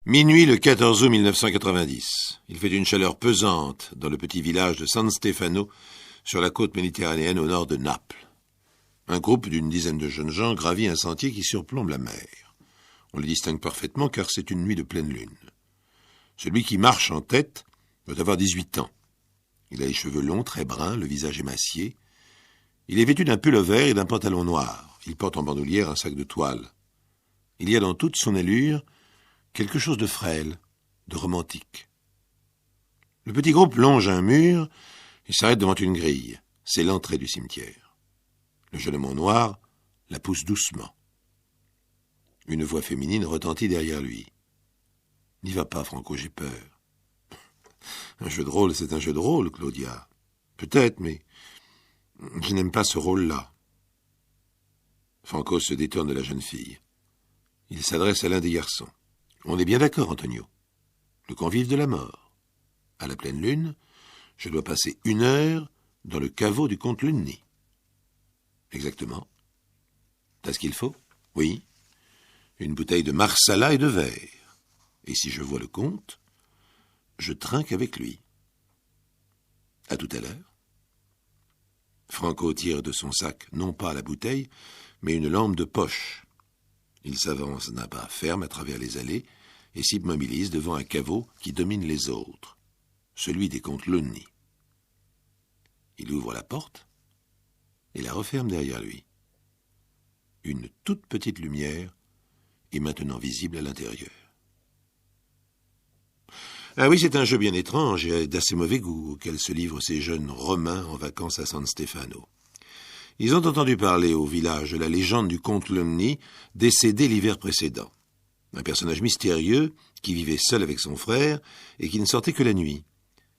Minuit le 14 août 1990. Il fait une chaleur pesante dans le petit village de San Stefano, sur la côte méditerranéenne au nord de Naples. Un groupe d'une dizaine de jeunes gens gravit un sentier qui surplombe la mer. On les distingue parfaitement car c'est une nuit de pleine lune. Celui qui marche en tête doit avoir 18 ans. Il a les cheveux longs, très bruns, le visage émacié. Il est vêtu d'un pull vert et d'un pantalon noir. Il porte en bandoulière un sac de toile. Il y a dans toute son allure quelque chose de frêle, de romantique. Le petit groupe longe un mur et s'arrête devant une grille. C'est l'entrée du cimetière. Le jeune homme en noir la pousse doucement. Une voix féminine retentit derrière lui. « N'y va pas, Franco, j'ai peur. »« Un jeu de rôle, c'est un jeu de rôle, Claudia. Peut-être, mais je n'aime pas ce rôle-là. » Franco se détourne de la jeune fille. Il s'adresse à l'un des garçons. « On est bien d'accord, Antonio. Le convive de la mort. À la pleine lune, je dois passer 1 heure dans le caveau du comte Lunny. » « Exactement. T'as ce qu'il faut ? » ?»« Oui. Une bouteille de marsala et de verre. Et si je vois le comte, je trinque avec lui. À tout à l'heure. » Franco tire de son sac non pas la bouteille, mais une lampe de poche. Il s'avance d'un pas ferme à travers les allées et s'immobilise devant un caveau qui domine les autres, celui des comtes Lunny. Il ouvre la porte et la referme derrière lui. Une toute petite lumière est maintenant visible à l'intérieur. Ah oui, c'est un jeu bien étrange et d'assez mauvais goût auquel se livrent ces jeunes Romains en vacances à San Stefano. Ils ont entendu parler au village de la légende du comte Lunny, décédé l'hiver précédent. Un personnage mystérieux qui vivait seul avec son frère et qui ne sortait que la nuit.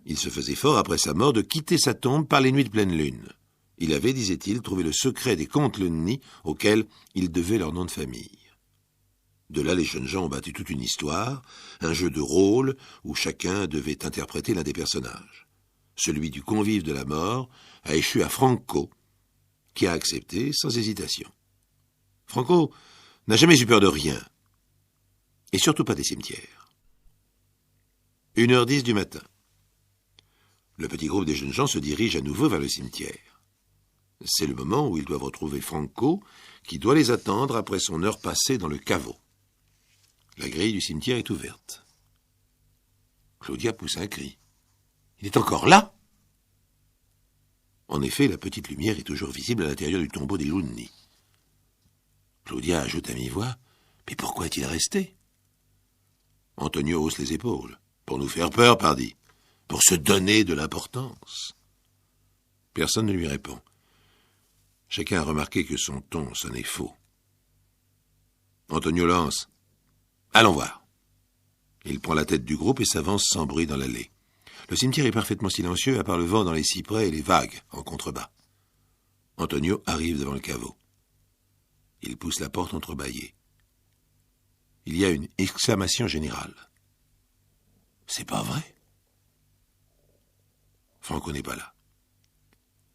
Il se faisait fort après sa mort de quitter sa tombe par les nuits de pleine lune. Il avait, disait-il, trouvé le secret des comtes Lunny auxquels il devait leur nom de famille. De là, les jeunes gens ont bâti toute une histoire, un jeu de rôle où chacun devait interpréter l'un des personnages. Celui du convive de la mort a échu à Franco, qui a accepté sans hésitation. Franco n'a jamais eu peur de rien, et surtout pas des cimetières. 1h10 du matin. Le petit groupe des jeunes gens se dirige à nouveau vers le cimetière. C'est le moment où ils doivent retrouver Franco, qui doit les attendre après son heure passée dans le caveau. La grille du cimetière est ouverte. Claudia pousse un cri. « Il est encore là ?» En effet, la petite lumière est toujours visible à l'intérieur du tombeau des Lunny. Claudia ajoute à mi-voix « Mais pourquoi est-il resté ?» Antonio hausse les épaules. « Pour nous faire peur, pardi. Pour se donner de l'importance. » Personne ne lui répond. Chacun a remarqué que son ton sonnait faux. Antonio lance « Allons voir !» Il prend la tête du groupe et s'avance sans bruit dans l'allée. Le cimetière est parfaitement silencieux, à part le vent dans les cyprès et les vagues en contrebas. Antonio arrive devant le caveau. Il pousse la porte entrebâillée. Il y a une exclamation générale. « C'est pas vrai !» Franco n'est pas là.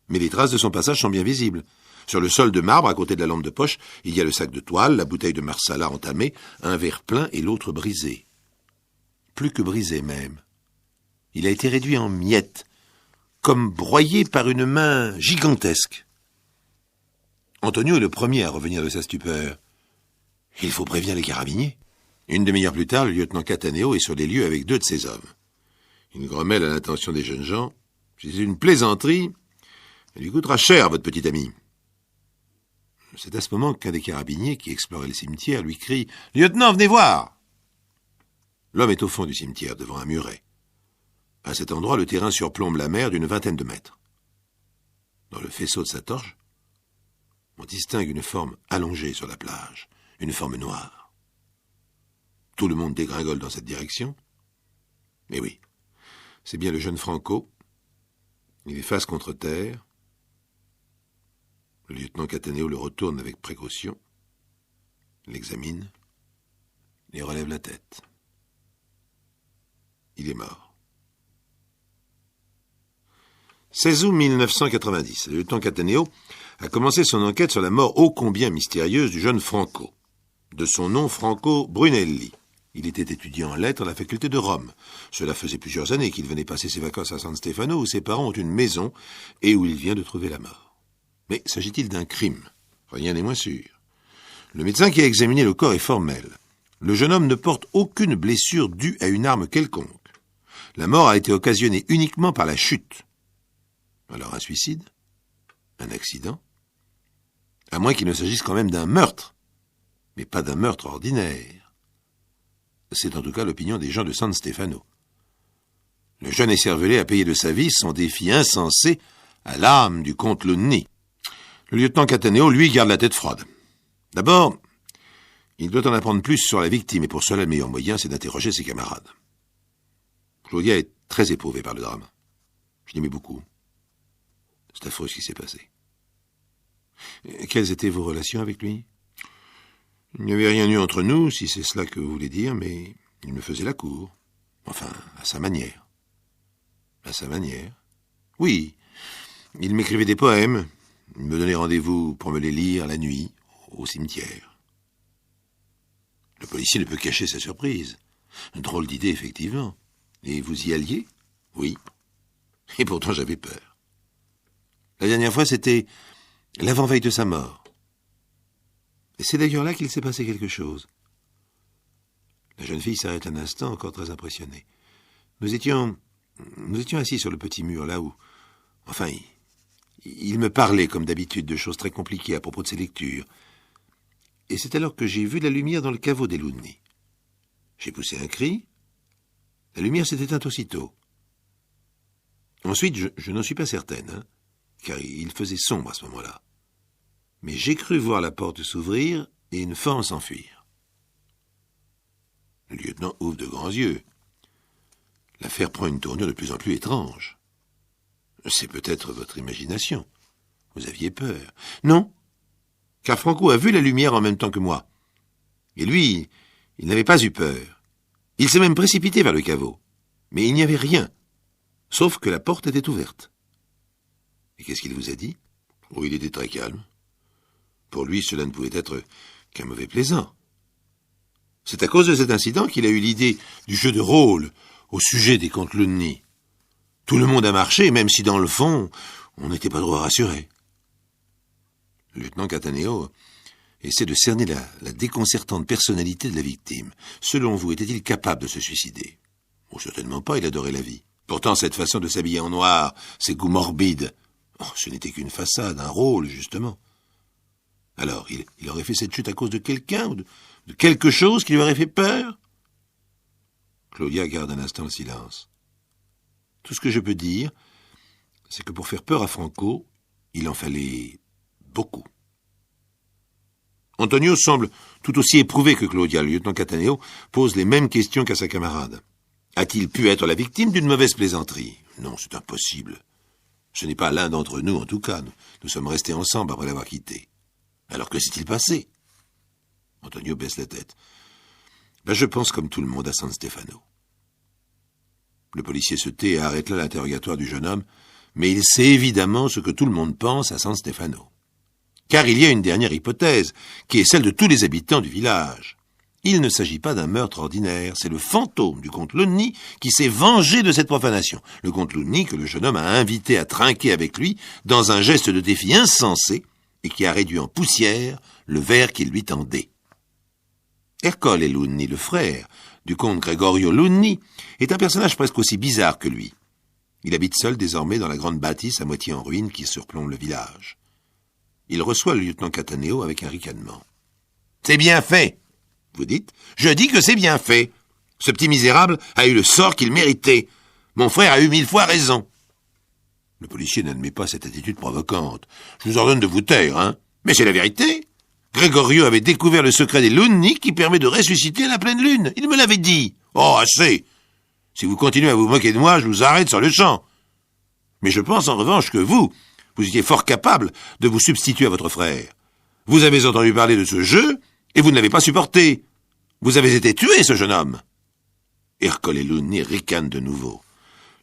Mais les traces de son passage sont bien visibles. Sur le sol de marbre, à côté de la lampe de poche, il y a le sac de toile, la bouteille de marsala entamée, un verre plein et l'autre brisé. Plus que brisé même. Il a été réduit en miettes, comme broyé par une main gigantesque. Antonio est le premier à revenir de sa stupeur. Il faut prévenir les carabiniers. 1 demi-heure plus tard, le lieutenant Cattaneo est sur les lieux avec 2 de ses hommes. Il grommelle à l'intention des jeunes gens. « C'est une plaisanterie. Elle lui coûtera cher, votre petit ami. » C'est à ce moment qu'un des carabiniers qui explorait le cimetière lui crie « Lieutenant, venez voir !» L'homme est au fond du cimetière, devant un muret. À cet endroit, le terrain surplombe la mer d'une 20aine de mètres. Dans le faisceau de sa torche, on distingue une forme allongée sur la plage, une forme noire. Tout le monde dégringole dans cette direction. Mais oui, c'est bien le jeune Franco. Il est face contre terre. Le lieutenant Cattaneo le retourne avec précaution, l'examine et relève la tête. Il est mort. 16 août 1990, le lieutenant Cattaneo a commencé son enquête sur la mort ô combien mystérieuse du jeune Franco, de son nom Franco Brunelli. Il était étudiant en lettres à la faculté de Rome. Cela faisait plusieurs années qu'il venait passer ses vacances à San Stefano, où ses parents ont une maison et où il vient de trouver la mort. Mais s'agit-il d'un crime? Rien n'est moins sûr. Le médecin qui a examiné le corps est formel. Le jeune homme ne porte aucune blessure due à une arme quelconque. La mort a été occasionnée uniquement par la chute. Alors un suicide? Un accident? À moins qu'il ne s'agisse quand même d'un meurtre, mais pas d'un meurtre ordinaire. C'est en tout cas l'opinion des gens de San Stefano. Le jeune écervelé a payé de sa vie son défi insensé à l'âme du comte Lunni. Le lieutenant Cataneo, lui, garde la tête froide. D'abord, il doit en apprendre plus sur la victime, et pour cela, le meilleur moyen, c'est d'interroger ses camarades. Claudia est très éprouvée par le drame. Je l'aimais beaucoup. C'est affreux ce qui s'est passé. Quelles étaient vos relations avec lui? Il n'y avait rien eu entre nous, si c'est cela que vous voulez dire, mais il me faisait la cour. Enfin, à sa manière. À sa manière. Oui, il m'écrivait des poèmes. Il me donnait rendez-vous pour me les lire la nuit, au cimetière. Le policier ne peut cacher sa surprise. Une drôle d'idée, effectivement. Et vous y alliez? Oui. Et pourtant, j'avais peur. La dernière fois, c'était l'avant-veille de sa mort. Et c'est d'ailleurs là qu'il s'est passé quelque chose. La jeune fille s'arrête un instant, encore très impressionnée. Nous étions assis sur le petit mur, là où... Enfin, il me parlait, comme d'habitude, de choses très compliquées à propos de ses lectures. Et c'est alors que j'ai vu la lumière dans le caveau des Lunni. J'ai poussé un cri. La lumière s'est éteinte aussitôt. Ensuite, je n'en suis pas certaine, car il faisait sombre à ce moment-là. Mais j'ai cru voir la porte s'ouvrir et une forme s'enfuir. Le lieutenant ouvre de grands yeux. L'affaire prend une tournure de plus en plus étrange. C'est peut-être votre imagination. Vous aviez peur. Non, car Franco a vu la lumière en même temps que moi. Et lui, il n'avait pas eu peur. Il s'est même précipité vers le caveau. Mais il n'y avait rien, sauf que la porte était ouverte. Et qu'est-ce qu'il vous a dit? Oh, il était très calme. Pour lui, cela ne pouvait être qu'un mauvais plaisant. C'est à cause de cet incident qu'il a eu l'idée du jeu de rôle au sujet des comtes Lunni. Tout le monde a marché, même si dans le fond, on n'était pas trop rassuré. Le lieutenant Cataneo essaie de cerner la déconcertante personnalité de la victime. Selon vous, était-il capable de se suicider? Oh, certainement pas, il adorait la vie. Pourtant, cette façon de s'habiller en noir, ces goûts morbides, ce n'était qu'une façade, un rôle, justement. Alors, il aurait fait cette chute à cause de quelqu'un, ou de quelque chose qui lui aurait fait peur? Claudia garde un instant le silence. Tout ce que je peux dire, c'est que pour faire peur à Franco, il en fallait beaucoup. Antonio semble tout aussi éprouvé que Claudia. Le lieutenant Cataneo pose les mêmes questions qu'à sa camarade. A-t-il pu être la victime d'une mauvaise plaisanterie? Non, c'est impossible. Ce n'est pas l'un d'entre nous, en tout cas. Nous sommes restés ensemble après l'avoir quitté. Alors que s'est-il passé? Antonio baisse la tête. Je pense comme tout le monde à San Stefano. Le policier se tait et arrête là l'interrogatoire du jeune homme, mais il sait évidemment ce que tout le monde pense à San Stefano. Car il y a une dernière hypothèse, qui est celle de tous les habitants du village. Il ne s'agit pas d'un meurtre ordinaire, c'est le fantôme du comte Lunni qui s'est vengé de cette profanation. Le comte Lunni que le jeune homme a invité à trinquer avec lui dans un geste de défi insensé et qui a réduit en poussière le verre qu'il lui tendait. Ercole Lunni, le frère du comte Gregorio Lunni, est un personnage presque aussi bizarre que lui. Il habite seul désormais dans la grande bâtisse à moitié en ruine qui surplombe le village. Il reçoit le lieutenant Cataneo avec un ricanement. « C'est bien fait !» Vous dites? Je dis que c'est bien fait. Ce petit misérable a eu le sort qu'il méritait. Mon frère a eu 1000 fois raison. Le policier n'admet pas cette attitude provocante. Je vous ordonne de vous taire, hein? Mais c'est la vérité. Gregorio avait découvert le secret des Lunni qui permet de ressusciter la pleine lune. Il me l'avait dit. Oh, assez. Si vous continuez à vous moquer de moi, je vous arrête sur le champ. Mais je pense en revanche que vous étiez fort capable de vous substituer à votre frère. Vous avez entendu parler de ce jeu et vous ne l'avez pas supporté. Vous avez été tué, ce jeune homme. Ercole Lunni ricane de nouveau.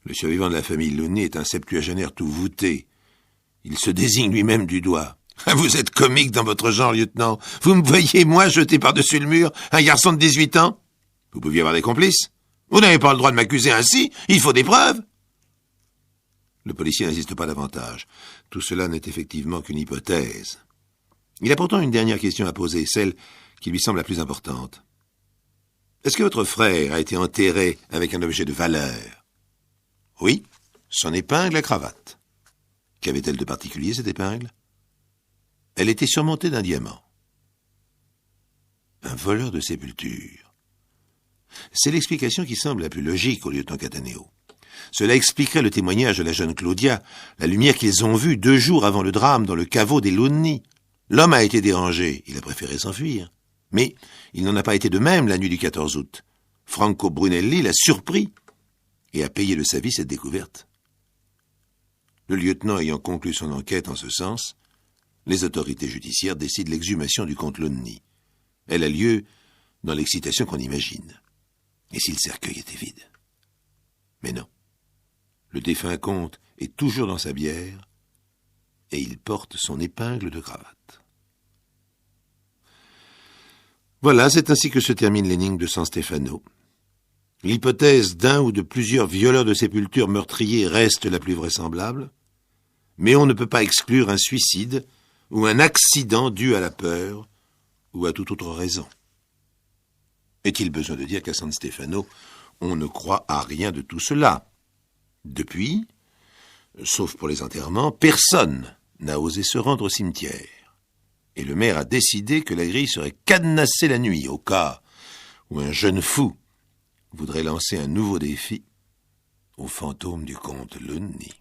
Le survivant de la famille Lunni est un septuagénaire tout voûté. Il se désigne lui-même du doigt. Vous êtes comique dans votre genre, lieutenant. Vous me voyez, moi, jeté par-dessus le mur, un garçon de 18 ans? Vous pouviez avoir des complices. Vous n'avez pas le droit de m'accuser ainsi, il faut des preuves. Le policier n'insiste pas davantage. Tout cela n'est effectivement qu'une hypothèse. Il a pourtant une dernière question à poser, celle qui lui semble la plus importante. Est-ce que votre frère a été enterré avec un objet de valeur? Oui, son épingle à cravate. Qu'avait-elle de particulier, cette épingle? Elle était surmontée d'un diamant. Un voleur de sépulture. C'est l'explication qui semble la plus logique au lieutenant Cattaneo. Cela expliquerait le témoignage de la jeune Claudia, la lumière qu'ils ont vue 2 jours avant le drame dans le caveau des Lunni. L'homme a été dérangé, il a préféré s'enfuir. Mais il n'en a pas été de même la nuit du 14 août. Franco Brunelli l'a surpris et a payé de sa vie cette découverte. Le lieutenant ayant conclu son enquête en ce sens, les autorités judiciaires décident l'exhumation du comte Lunni. Elle a lieu dans l'excitation qu'on imagine. Et si le cercueil était vide? Mais non. Le défunt comte est toujours dans sa bière et il porte son épingle de cravate. Voilà, c'est ainsi que se termine l'énigme de San Stefano. L'hypothèse d'un ou de plusieurs violeurs de sépultures meurtriers reste la plus vraisemblable, mais on ne peut pas exclure un suicide ou un accident dû à la peur ou à toute autre raison. Est-il besoin de dire qu'à San Stefano, on ne croit à rien de tout cela? Depuis, sauf pour les enterrements, personne n'a osé se rendre au cimetière. Et le maire a décidé que la grille serait cadenassée la nuit, au cas où un jeune fou voudrait lancer un nouveau défi au fantôme du comte Lunni.